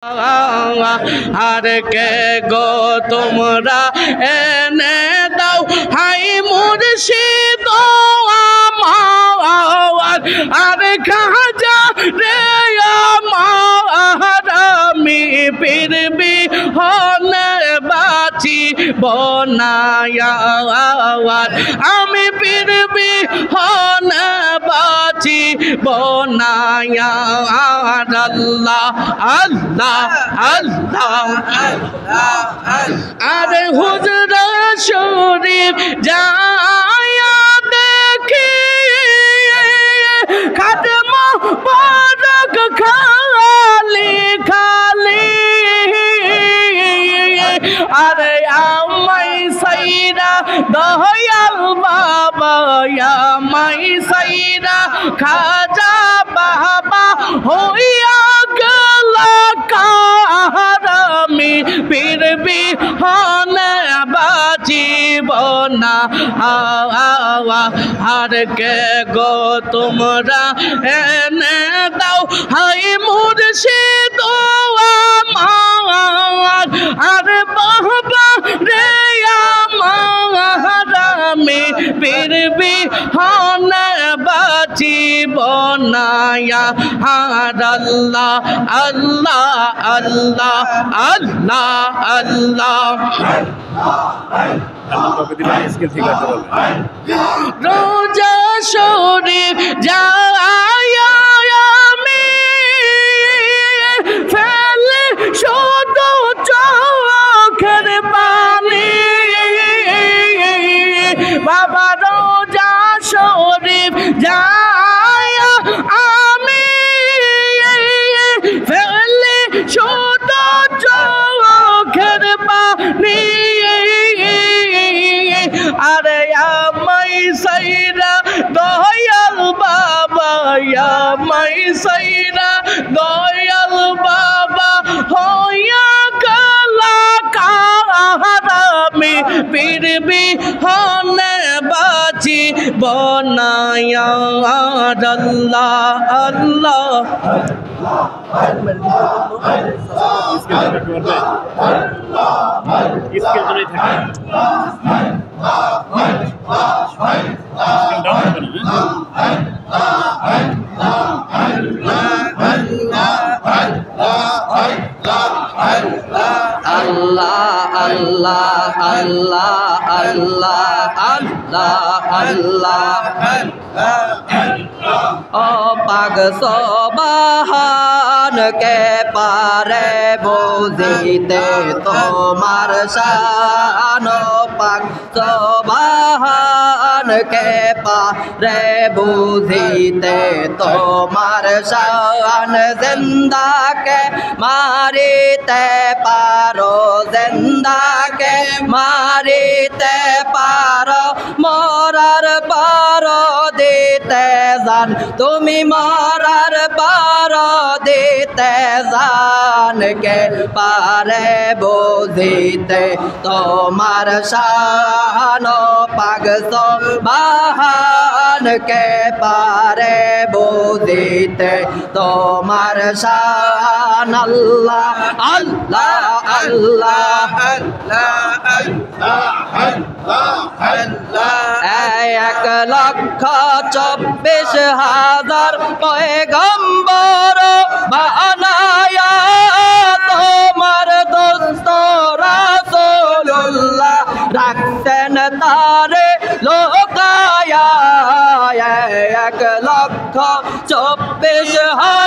আর কে গো তোমরা এনে দাও হাই মুর্শিদ আমার আর খাজা রে আমার আমি পীরবি হনে বাঁচি বনায়া আমি পীরবি হনে বাঁচি বনায়া আল্লাহ আল্লাহ আল্লাহ আরে হুজরা শরীফ যায়া দেখি খাদম বারক খালি খালি আরে আমাই সাইরা দয়াল বাবা আমাই সাইরা খাজা বাবা হইয়া গেলা কারামি পীরবি হনে বাঁচিব না আর কে গো তোমরা এনে দাও হাই মুর্শিদ আমার আর বাবা রে আমার আমি পীরবি হনে বাঁচিব না আর আল্লাহ আল্লাহ আল্লাহ আল্লাহ আল্লাহ রোজা শরীফ যায়া আমি ফেলে শুধু চোখের পানি বাবা রোজা শরীফ যায়া আমি ফেলে শুধু চোখের পানি আরে আমাই সাইরা দয়াল বাবা আমাই সাইরা দয়াল বাবা হইয়া গেলা কারামি পীরবি হনে বাঁচি বনায়া আল্লাহ আল্লাহ আল্লাহ আল্লাহ আল্লাহ আল্লাহ আল্লাহ আল্লাহ ও পাক সোবাহান কে পারে বুঝিতে তোমার শান পাক সোবাহান কে পারে বুঝিতে তোমার শান জিন্দা কে মারিতে পারো জিন্দা কে মারিতে পারো মরার পারো দিতে জান তুমি মরার পারো দিতে জান কে পারে বুঝিতে তোমার শান পাক সোবাহান কে পারে বুঝিতে তোমার শান আল্লাহ আল্লাহ আল্লাহ এক লক্ষ 24,000 পয়গম্বর বানায়া তোমার দোস্ত রাসূলুল্লাহ রাখতেন তারে লোকায়া 1,24,000